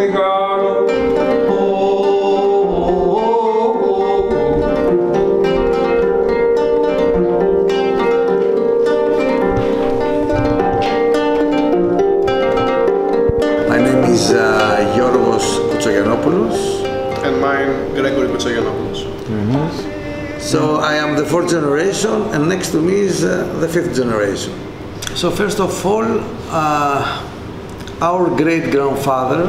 μεγάλο. My name is And mine, Gregory Kotsogiannopoulos. So I am the fourth generation, and next to me is the fifth generation. So first of all, our great-grandfather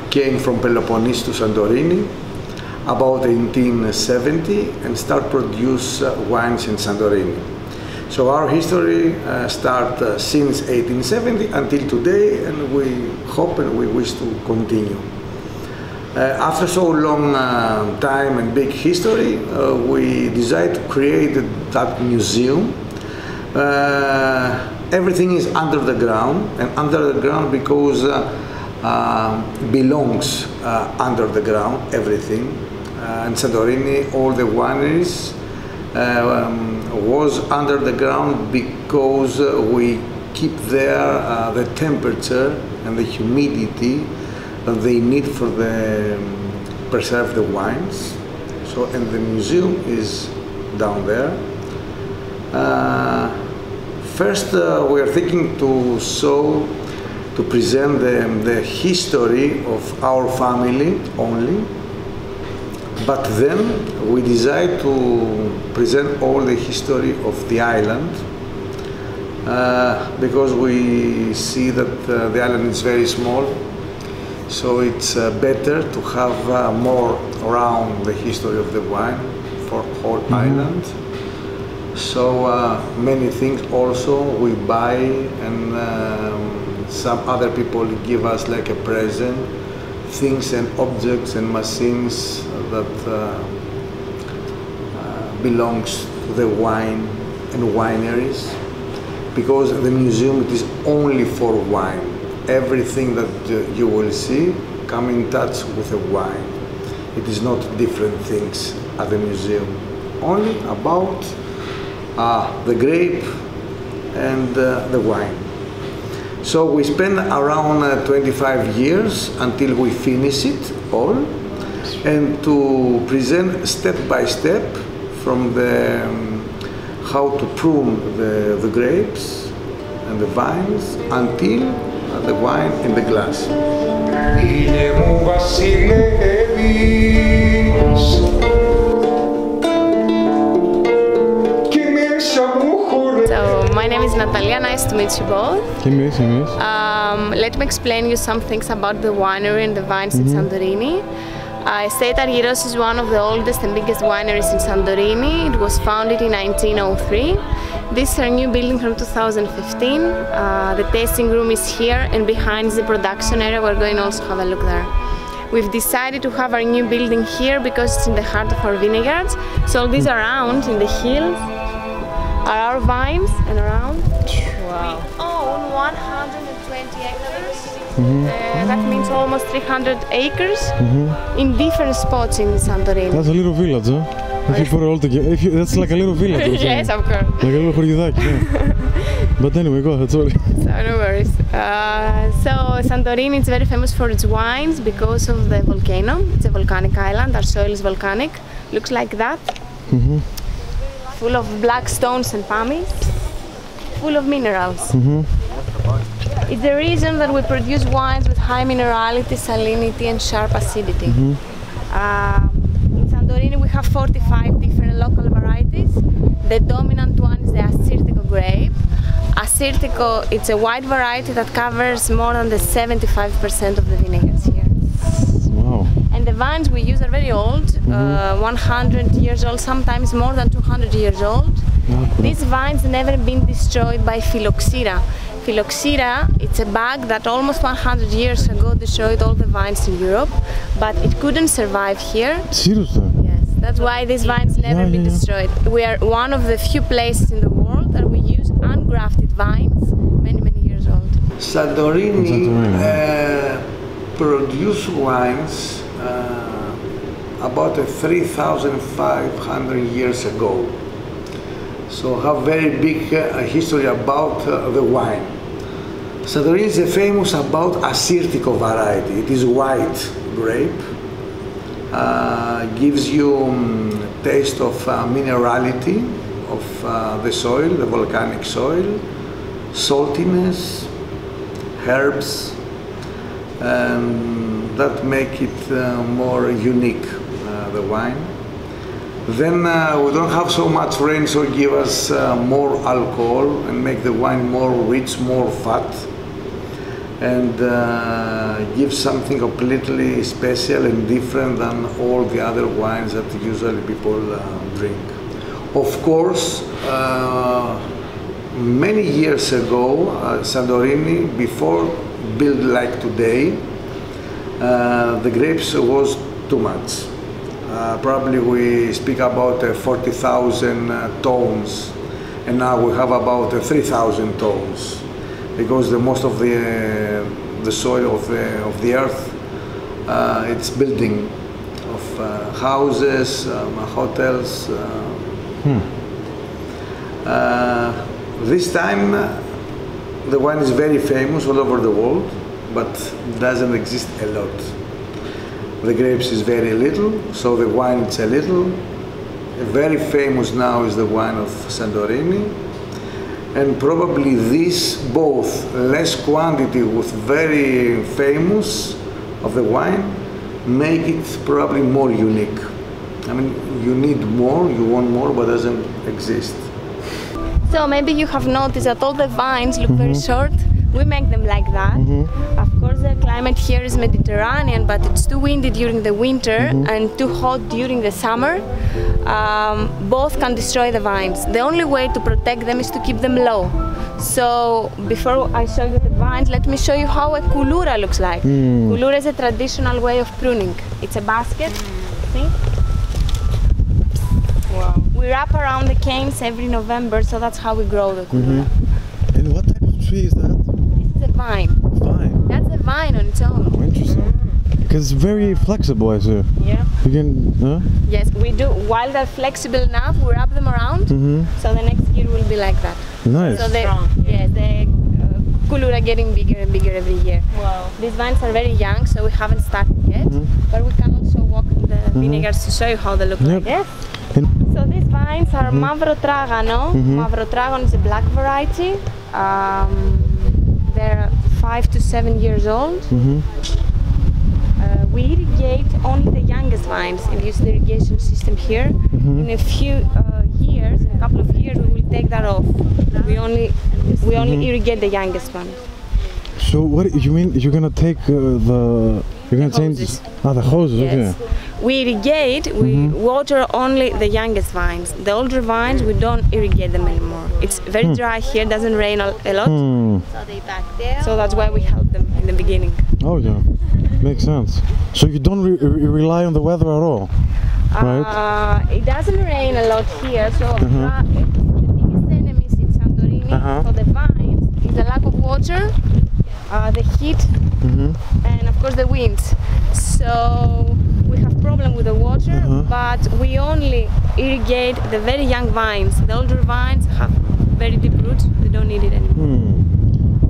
came from Peloponnese to Santorini about 1870 and started produce wines in Santorini. So our history starts since 1870 until today, and we hope and we wish to continue. After so long time and big history, we decided to create that museum. Everything is under the ground, and under the ground because belongs under the ground, everything. In Santorini, all the wineries was under the ground because we keep there the temperature and the humidity that they need for the preserve the wines. So, and the museum is down there. First, we are thinking to present the history of our family only, but then we decide to present all the history of the island because we see that the island is very small. So it's better to have more around the history of the wine for whole island. So many things also we buy, and some other people give us like a present, things and objects and machines that belongs to the wine and wineries, because the museum it is only for wine. Everything that you will see come in touch with a wine. It is not different things at the museum, only about the grape and the wine. So we spend around 25 years until we finish it all, and to present step by step from the how to prune the grapes and the vines until the wine in the glass. So, my name is Natalia, nice to meet you both. Let me explain you some things about the winery and the vines in Santorini. Estate Argyros is one of the oldest and biggest wineries in Santorini. It was founded in 1903. This is our new building from 2015. The tasting room is here, and behind is the production area. We're going to also have a look there. We've decided to have our new building here because it's in the heart of our vineyards. So all these around in the hills are our vines, and around we own 120 hectares. That means almost 300 acres in different spots in Santorini. That's a little village, huh? If you put it all together, that's like a little village. Yes, of course. Like a little χωριουδάκι, yeah. But anyway, go ahead, sorry. So no worries. So Santorini is very famous for its wines because of the volcano. It's a volcanic island. Our soil is volcanic. Looks like that. Full of black stones and pumice. Full of minerals. It's the reason that we produce wines with high minerality, salinity and sharp acidity. In Santorini we have 45 different local varieties. The dominant one is the Assyrtiko grape. Assyrtiko, it's a white variety that covers more than the 75% of the vineyards here. Wow. And the vines we use are very old, 100 years old, sometimes more than 200 years old. These vines never been destroyed by phylloxera. Phylloxera, it's a bug that almost 100 years ago destroyed all the vines in Europe, but it couldn't survive here. Seriously? Yes, that's why these vines never been destroyed. We are one of the few places in the world that we use ungrafted vines, many, many years old. Santorini produce wines about 3,500 years ago. So have very big history about the wine. Santorini is famous about Assyrtiko variety. It is white grape. Gives you taste of minerality of the soil, the volcanic soil, saltiness, herbs, and that make it more unique, the wine. Then we don't have so much rain, so give us more alcohol and make the wine more rich, more fat, and give something completely special and different than all the other wines that usually people drink. Of course, many years ago, Santorini, before built like today, the grapes was too much. Probably we speak about 40,000 tons, and now we have about 3,000 tons, because most of the soil of the earth, it's building of houses, hotels. This time the wine is very famous all over the world, but doesn't exist a lot. The grapes is very little, so the wine is a little. Very famous now is the wine of Santorini, and probably this both less quantity with very famous of the wine make it probably more unique. I mean, you need more, you want more, but doesn't exist. So maybe you have noticed that all the vines look very short. We make them like that. Of course, the climate here is Mediterranean, but it's too windy during the winter and too hot during the summer. Both can destroy the vines. The only way to protect them is to keep them low. So before I show you the vines, let me show you how a kouloura looks like. Kouloura is a traditional way of pruning. It's a basket. See? Wow. We wrap around the canes every November, so that's how we grow the kouloura. And what type of tree is that? This is a vine. Vine? That's a vine on its own. Oh, interesting. Because it's very flexible, I see. Yeah. You can, Yes, we do. While they're flexible enough, we wrap them around, so the next year will be like that. Nice. So the kouloura getting bigger and bigger every year. Wow. These vines are very young, so we haven't started yet, but we can also walk in the vineyards to show you how they look like. Yes. So these vines are Mavrotragano. Mavrotragano is a black variety. They're 5 to 7 years old. We irrigate only the youngest vines and use the irrigation system here. In a few years, in a couple of years, we will take that off. We only irrigate the youngest ones. So what you mean? You're gonna take you're gonna change the hoses? Yes. Okay. We irrigate. We water only the youngest vines. The older vines, we don't irrigate them anymore. It's very dry here. Doesn't rain a lot, So they back there. so that's why we help them in the beginning. Oh yeah, makes sense. So you don't rely on the weather at all, right? It doesn't rain a lot here, so the biggest enemies in Santorini for the vines is the lack of water, the heat, and of course the winds. So we have problem with the water, but we only irrigate the very young vines. The older vines have very deep roots, they don't need it anymore.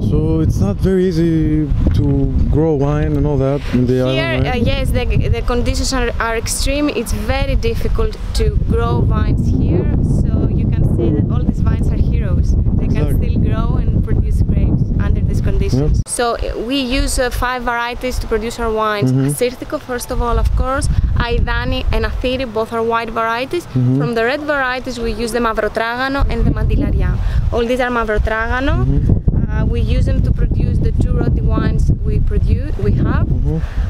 So it's not very easy to grow wine and all that in the Here, island, right? yes, the conditions are extreme. It's very difficult to grow vines here. So you can say that all these vines are heroes. They can still grow and produce grapes under these conditions. So we use 5 varieties to produce our wines. Assyrtiko, first of all, of course. Aidani and Athiri, both are white varieties. From the red varieties, we use the Mavrotragano and the Mandilaria. All these are Mavrotragano. We use them to produce the 2 roti wines we have.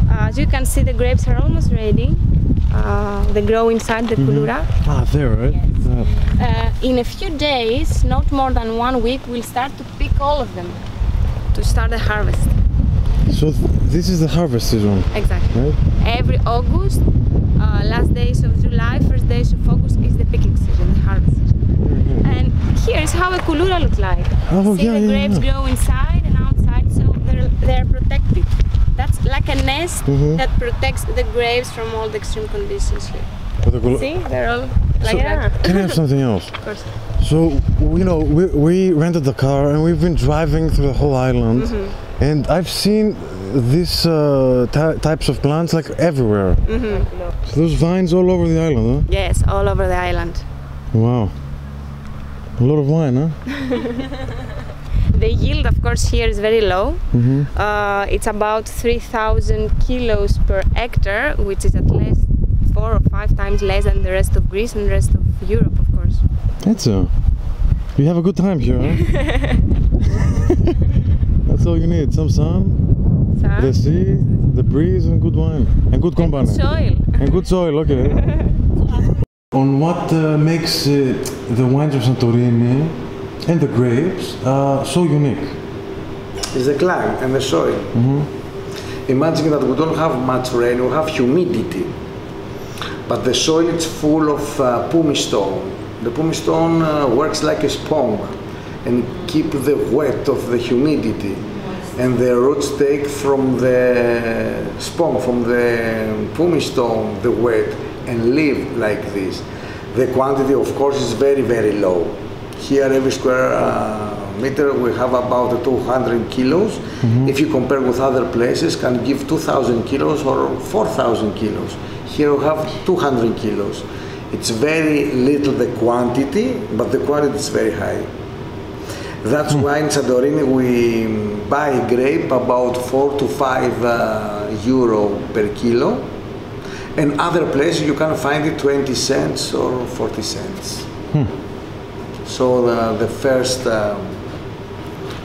As you can see, the grapes are almost ready. They grow inside the kouloura. Ah, there, right? Yes. In a few days, not more than 1 week, we'll start to pick all of them to start the harvest. So this is the harvest season. Exactly. Right? Every August, last days of July, first days of August is the picking season, the harvest season. And here is how a kouloura looks like. See the grapes grow inside and outside, so they're protected. That's like a nest that protects the grapes from all the extreme conditions here. See, they're all like that. Can I have something else? Of course. So, you know, we rented the car and we've been driving through the whole island, and I've seen these types of plants like everywhere. So there's vines all over the island, huh? Yes, all over the island. Wow. A lot of wine, huh? The yield, of course, here is very low. It's about 3,000 kilos per hectare, which is at least 4 or 5 times less than the rest of Greece and the rest of Europe, of course. That's you have a good time here, huh? That's all you need, some sun, the sea, the breeze, and good wine. And good company. And good soil. And good soil, okay. On what makes the wines of Santorini and the grapes so unique? It's the climate and the soil. Imagine that we don't have much rain, we have humidity. But the soil is full of pumice stone. The pumice stone works like a sponge and keep the wet of the humidity. And the roots take from the sponge, from the pumice stone, the wet, and live like this. The quantity, of course, is very, very low. Here, every square meter, we have about 200 kilos. If you compare with other places, can give 2,000 kilos or 4,000 kilos. Here we have 200 kilos. It's very little the quantity, but the quality is very high. That's why in Santorini we buy grape about 4 to 5 euro per kilo. And other places you can find it 20 cents or 40 cents. So the first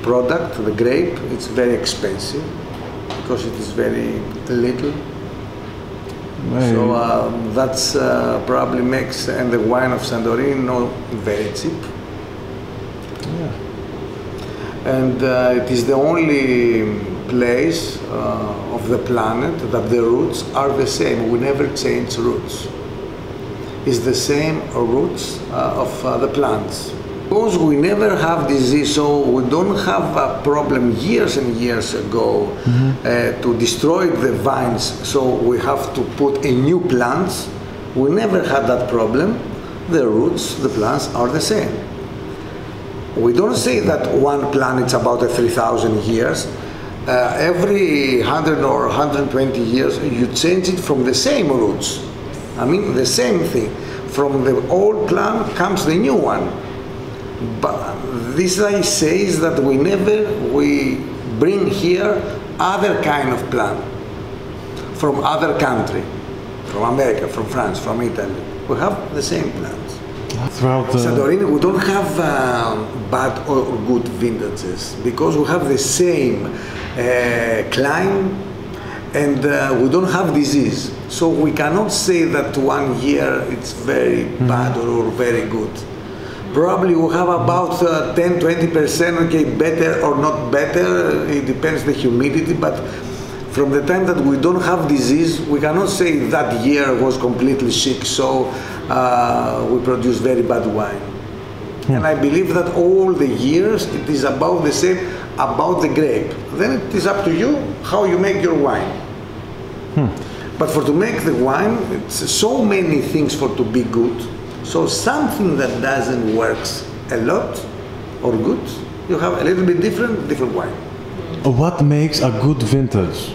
product, the grape, it's very expensive because it is very little. So that's probably makes and the wine of Santorini not very cheap. And it is the only place of the planet that the roots are the same. We never change roots. It's the same roots of the plants. Because we never have disease, so we don't have a problem years and years ago to destroy the vines, so we have to put a new plants. We never had that problem. The roots, the plants are the same. We don't say that one plant is about 3,000 years. Every 100 or 120 years, you change it from the same roots. I mean, the same thing. From the old plant comes the new one. But this I say is that we bring here other kind of plant from other country, from America, from France, from Italy. We have the same plants. Santorini, we don't have bad or good vintages because we have the same climate and we don't have disease. So we cannot say that one year it's very bad or very good. Probably we have about 10-20%, okay, better or not better, it depends the humidity, but from the time that we don't have disease, we cannot say that year was completely sick, so we produce very bad wine. And I believe that all the years it is about the same, about the grape. Then it is up to you how you make your wine. But for to make the wine, it's so many things for to be good. So something that doesn't work a lot or good, you have a little bit different wine. What makes a good vintage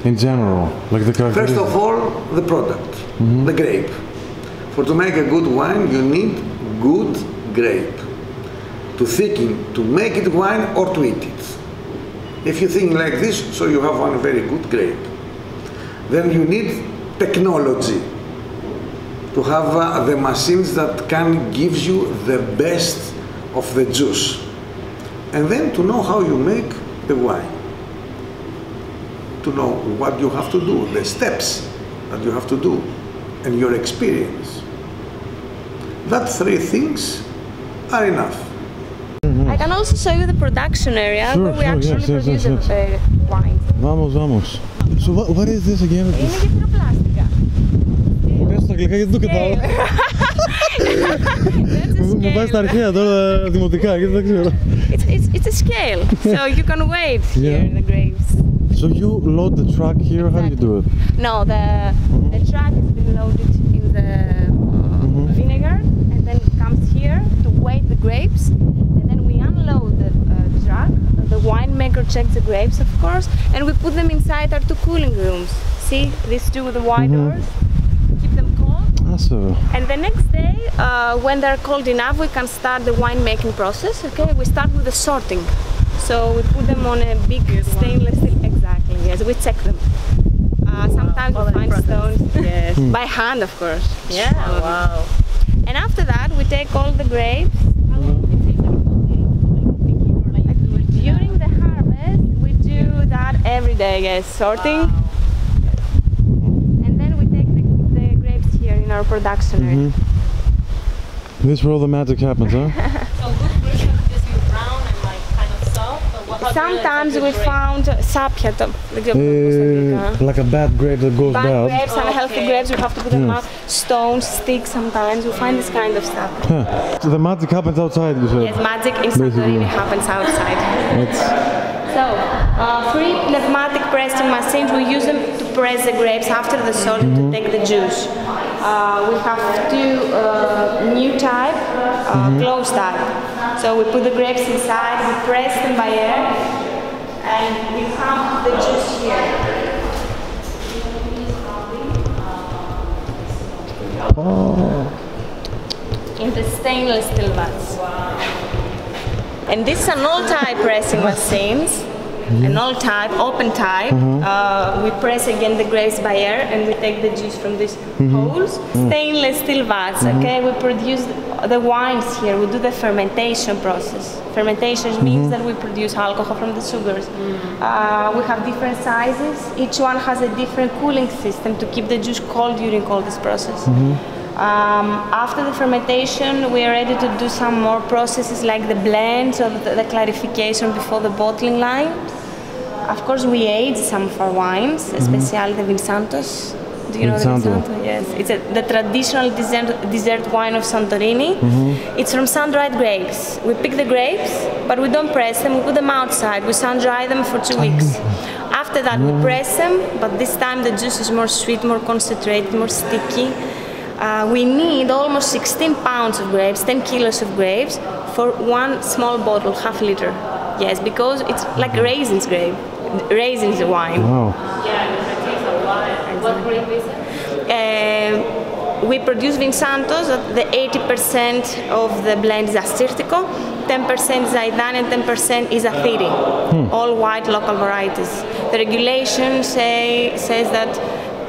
in general? Like the First of all, the product, the grape. For to make a good wine, you need good grape. To thicken, to make it wine or to eat it. If you think like this, so you have one very good grape. Then you need technology. To have the machines that can give you the best of the juice. And then to know how you make the wine. To know what you have to do, the steps that you have to do, and your experience. That 3 things are enough. I can also show you the production area where we actually produce the wine. Vamos. So what is this again? Είναι γεφυροπλάστικα. Στα αγγλικά γιατί το κατάλαβα. Μου πάει στα αρχαία τώρα δημοτικά γιατί δεν ξέρω. It's a scale, so you can wait here in the grapes. So you load the truck here, how do you do it? No, the truck is been loaded in the vinegar and then it comes here to weigh the grapes, and then we unload the truck. The winemaker checks the grapes, of course, and we put them inside our 2 cooling rooms. See, these 2 with the wide doors, keep them cold. And the next day, when they're cold enough, we can start the winemaking process. Okay, we start with the sorting. So we put them on a big stainless steel. Exactly. Yes, we check them. Sometimes we find stones. Yes, by hand, of course. Yeah. Wow. And after that, we take all the grapes. During the harvest, we do that every day. Yes, sorting. Wow. And then we take the grapes here in our production area. This is where all the magic happens, huh? So good grapes are just brown and like kind of soft. Sometimes we found sapia, like a bad grape that goes bad. Bad grapes, unhealthy grapes, we have to put them out. Stones, sticks sometimes, we find this kind of stuff. So the magic happens outside, you said? Yes, magic in Santorini happens outside. So, 3 pneumatic pressing machines, we use them to press the grapes after the salt to take the juice. We have 2 new type, closed type. So we put the grapes inside, we press them by air, and we have the juice here. In the stainless steel vats. And this is an old type pressing machines. An old type, open type. We press again the grapes by air and we take the juice from these holes. Stainless steel vats, okay? We produce the wines here. We do the fermentation process. Fermentation means that we produce alcohol from the sugars. We have different sizes. Each one has a different cooling system to keep the juice cold during all this process. After the fermentation, we are ready to do some more processes like the blends or the clarification before the bottling line. Of course, we age some of our wines, especially the Vinsantos. Do you know the Vinsanto? Yes, it's the traditional dessert wine of Santorini. It's from sun-dried grapes. We pick the grapes, but we don't press them. We put them outside. We sun-dry them for 2 weeks. After that, we press them, but this time the juice is more sweet, more concentrated, more sticky. We need almost 16 pounds of grapes, 10 kilos of grapes for 1 small bottle, half liter. Yes, because it's like raisins grape, raisins wine. Wow. Yeah, it tastes of wine. What grape is it? We produce Vinsantos, the 80% of the blend is Assyrtiko, 10% is Zaidan and 10% is Athiri, all white local varieties. The regulation says that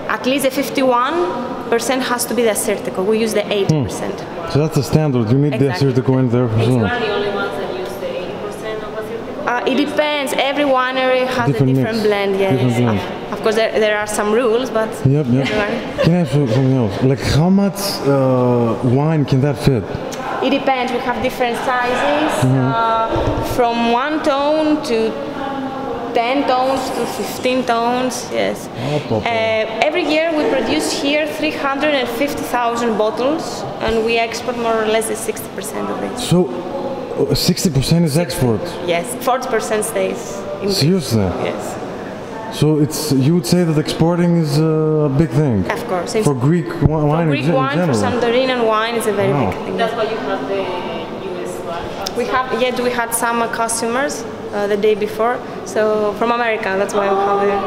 at least a 51% has to be the Assyrtiko. We use the 80%. So that's the standard. You need the Assyrtiko in there. You are the only ones that use the 80% of Assyrtiko? It depends. Every winery has a different blend. Yes. Of course, there are some rules, but. Yep. Can I ask you something else? Like, how much wine can that fit? It depends. We have different sizes, from 1 tone to 10 tones to 15 tones, yes. Every year we produce here 350,000 bottles and we export more or less 60% of it. So 60% is export? Yes, 40% stays in Seriously? Yes. So you would say that exporting is a big thing? Of course. For Greek wine for Greek wine, for Santorini wine is a very big thing. That's why you have the US one? We had some customers the day before, so from America, that's why we have it.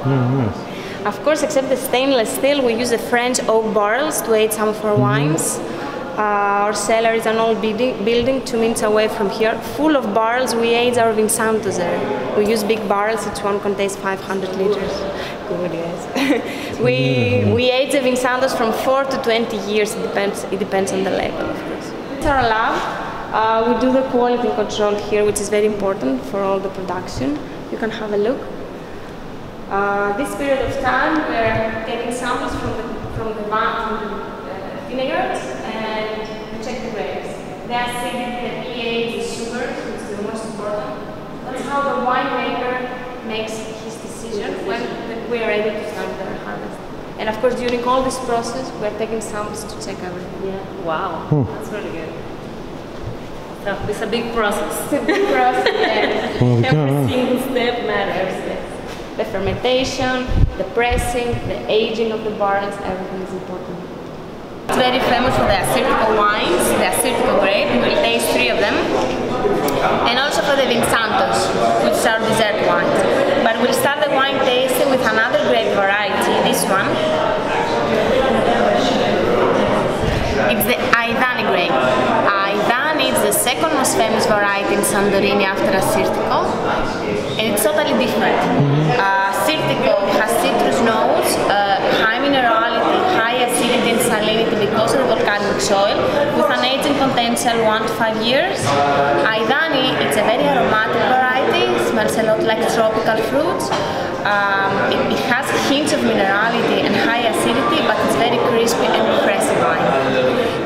Nice. Of course, except the stainless steel, we use the French oak barrels to age some of our wines. Our cellar is an old building 2 minutes away from here, full of barrels. We age our Vinsantos there. We use big barrels, each one contains 500 liters. Good, yes. we age the Vinsantos from 4 to 20 years, it depends on the label, of course. It's our lab. We do the quality control here, which is very important for all the production. You can have a look. This period of time, we're taking samples from the vineyards and we check the grapes. The acidity, the pH, the sugars, which is the most important. That's how the winemaker makes his decision when we are ready to start the harvest. And of course, during all this process, we're taking samples to check everything. Yeah. Wow, that's really good. So it's a big process. It's a big process, yes. Every single step matters. Yes. The fermentation, the pressing, the aging of the barrels, everything is important. It's very famous for the Assyrtiko wines, the Assyrtiko grape. We'll taste 3 of them. And also for the Vinsantos, which are dessert wines. But we'll start the wine tasting with another grape variety, this one. It's the Aidani grape. Aidani is the second most famous variety in Santorini after Assyrtiko, and it's totally different. Assyrtiko has citrus notes, high minerality, high acidity and salinity because of the volcanic soil, with an aging potential 1 to 5 years. Aidani, it's a very aromatic variety, smells a lot like tropical fruits. It has hints of minerality and high acidity, but it's very crispy and refreshing wine.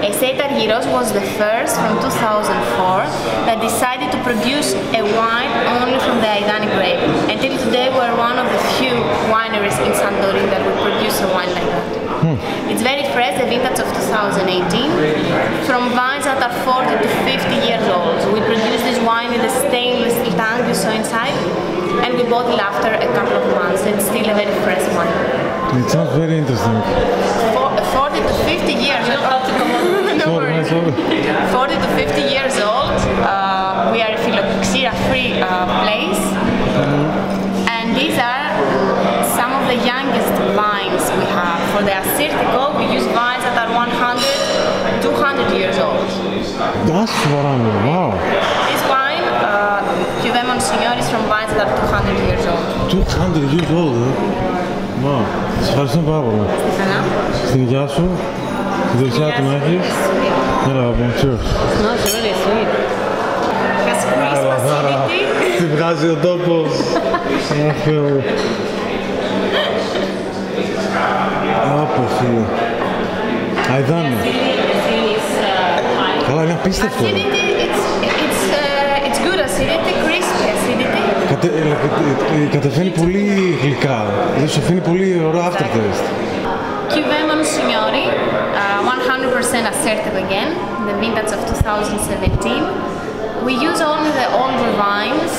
Assyrtiko was the first from 2004 that decided to produce a wine only from the Aidani grape. Until today we're one of the few wineries in Santorini that will produce a wine like that. It's very fresh, the vintage of 2018, from vines that are 40 to 50 years old. We produce this wine in the stainless steel tank you saw inside, and we bottle after a couple of months. It's still a very fresh wine. It sounds very interesting. 40 to 50 years old. No worries. 40 to 50 years old. We are a phylloxera-free place. And these are some of the youngest vines we have. For the Assyrtiko, we use vines that are 100, 200 years old. That's what I mean. Wow. This wine, Cuvée Monsignor, is from vines that are 200 years old. 200 years old, Wow. Σας ευχαριστώ πάρα πολύ. Στην υγεία σου, την δεξιά του να έχεις. Έλα, λοιπόν, cheers. No, it's really sweet. Has crisp acidity. Τι βγάζει ο τόπος. Αχ, Θεέ μου. Άπω, φίλε. Αιδάνη. Καλά, είναι απίστευτο. Acidity, it's good acidity, crispy acidity. Κατεβαίνει πολύ γλυκά. Δεν σου αφήνει πολύ ωραίο aftertaste. Cuvée Monsignori, 100% Assyrtiko again, the vintage of 2017. We use only the older vines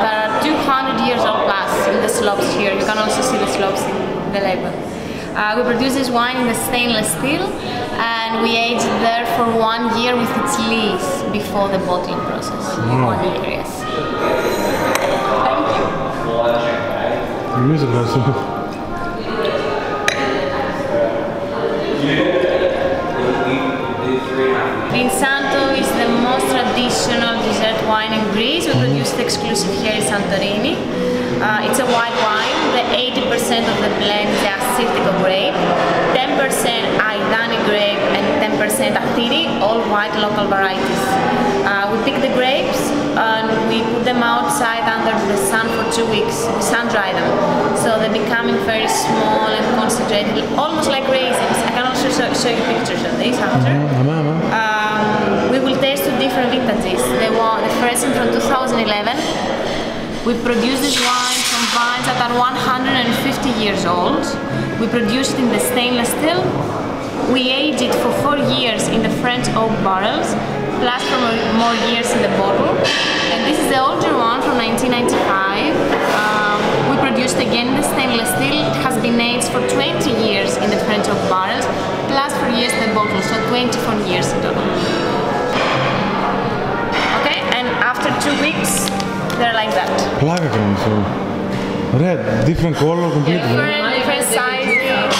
that are 200 years old plus in the slopes here. You can also see the slopes in the label. We produce this wine in the stainless steel, and we age it there for 1 year with its lees before the bottling process. 1 year, yes. Thank you. Εμείς ευχαριστούμε. Vinsanto is the most traditional dessert wine in Greece. We produce it exclusive here in Santorini. It's a white wine. The 80% of the blend is the Assyrtiko grape, 10% Aidani grape, and 10% Athiri, all white local varieties. We pick the grapes and we put them outside under the sun for 2 weeks. We sun dry them, so they're becoming very small and concentrated, almost like raisins. I can also show you pictures of this after. We will taste 2 different vintages. The first one from 2011. We produce this wine from vines that are 150 years old. We produce it in the stainless steel. We age it for 4 years in the French oak barrels, plus for more years in the bottle. And this is the older one from 1995. We produced again in the stainless steel. It has been aged for 20 years in the French oak barrels, plus 4 years in the bottle, so 24 years in total. Okay, and after 2 weeks, they're like that. Πλάκα κάνεις. Red, different color completely. Different sizes.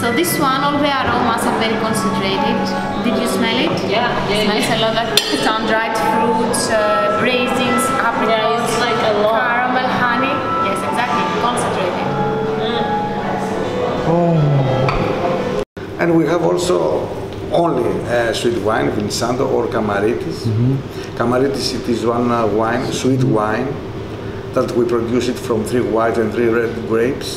So this one, all the aromas are very concentrated. Did you smell it? Yeah. It smells a lot like sun-dried fruits, raisins, apricots, it's like a lot. Caramel, honey. Yes, exactly, concentrated. And we have also only sweet wine, Vinsanto or Camaritis. Camaritis, it is one wine, sweet wine, that we produce it from 3 white and 3 red grapes.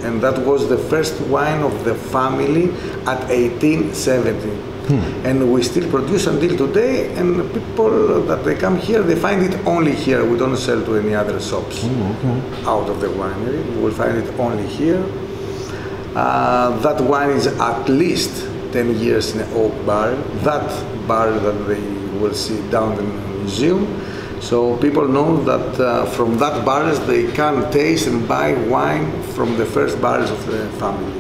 And that was the first wine of the family at 1870. And we still produce until today, and people that they come here, they find it only here. We don't sell to any other shops out of the winery. You will find it only here. That wine is at least 10 years in an oak barrel. That barrel that they will see down in the museum. So people know that from that barrels they can taste and buy wine from the first barrels of the family.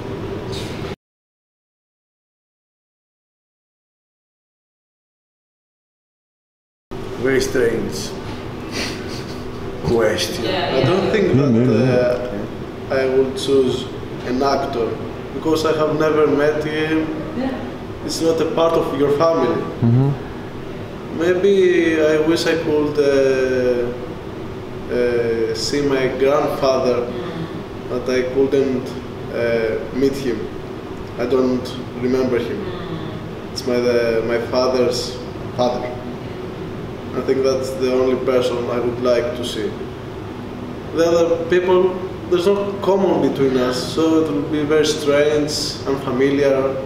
very strange question. I don't think that I will choose an actor because I have never met him. It's not a part of your family. Maybe I wish I could see my grandfather, but I couldn't meet him. I don't remember him. It's my father's father. I think that's the only person I would like to see. The other people, there's no common between us, so it will be very strange, unfamiliar.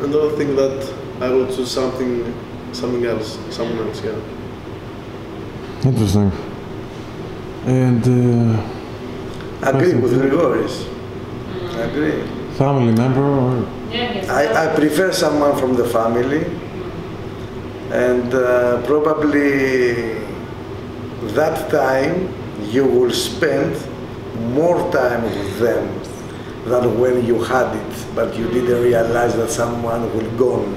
I don't think that I will choose someone else, yeah. Interesting. And agree with Grigoris. Agree. Family member or? I prefer someone from the family, and probably that time you will spend more time with them than when you had it, but you didn't realize that someone will gone.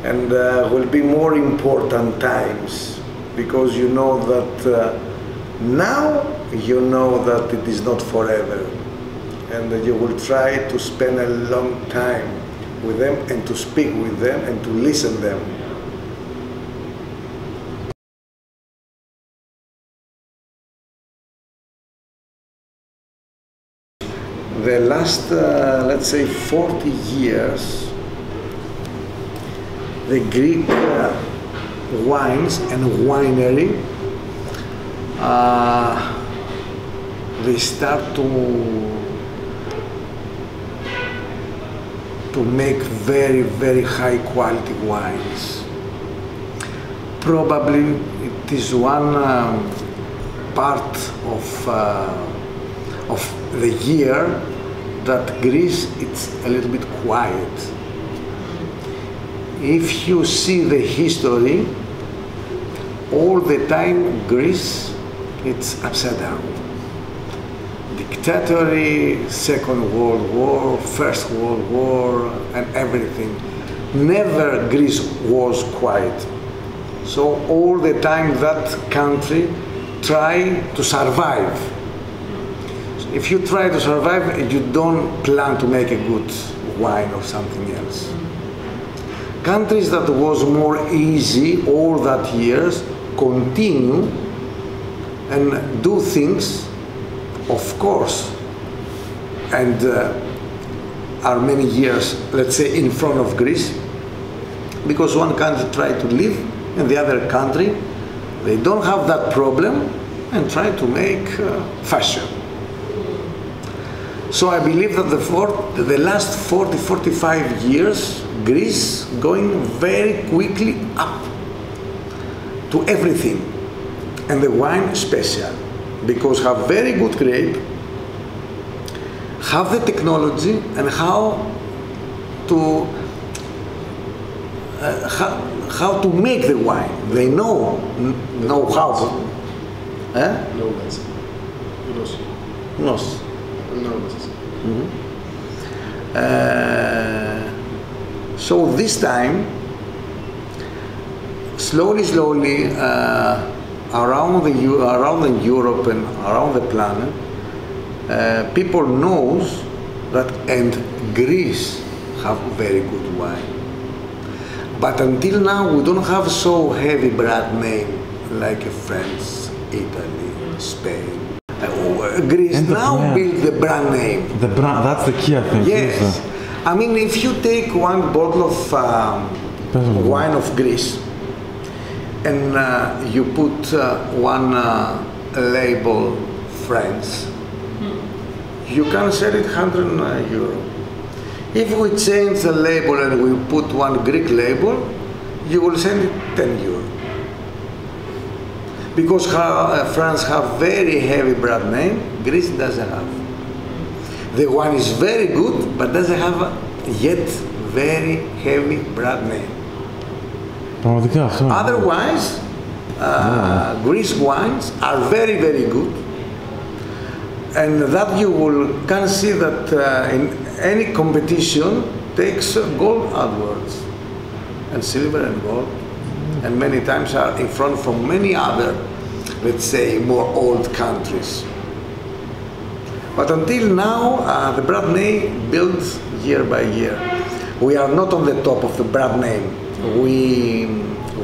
And will be more important times, because you know that now you know that it is not forever, and you will try to spend a long time with them and to speak with them and to listen to them. The last, let's say, 40 years, the Greek wines and winery, they start to make very, very high quality wines. Probably it is one part of the year that Greece it's a little bit quiet. If you see the history, all the time Greece it's upside down. Dictatorship, Second World War, First World War, and everything. Never Greece was quiet. So all the time that country try to survive. So if you try to survive, you don't plan to make a good wine or something else. Countries that was more easy all that years continue and do things, of course, and are many years, let's say, in front of Greece, because one country try to live and the other country, they don't have that problem and try to make fashion. So I believe that the last 40-45 years, Greece going very quickly up to everything, and the wine special, because have very good grape, have the technology and how to make the wine. They know how to. So this time, slowly, around Europe and around the planet, people knows that and Greece have very good wine. But until now, we don't have so heavy brand name like France, Italy, Spain. Greece now build the brand name. The brand, that's the key, I think. Yes. I mean, if you take one bottle of wine of Greece and you put one label France, you can sell it 100 euro. If we change the label and we put one Greek label, you will sell it 10 euro. Because France have very heavy brand name, Greece doesn't have. The wine is very good, but doesn't have yet very heavy brand name. Otherwise, Greece wines are very, very good. And that you can see that in any competition takes gold AdWords and silver and gold. and many times are in front from many other, let's say, more old countries. But until now, the brand name builds year by year. We are not on the top of the brand name.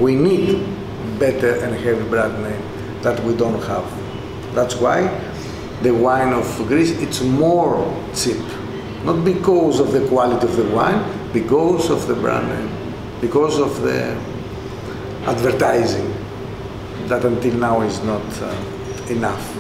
We need better and heavy brand name that we don't have. That's why the wine of Greece, it's more cheap. Not because of the quality of the wine, because of the brand name, because of the advertising that until now is not enough.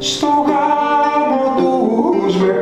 Στο γάμο τους με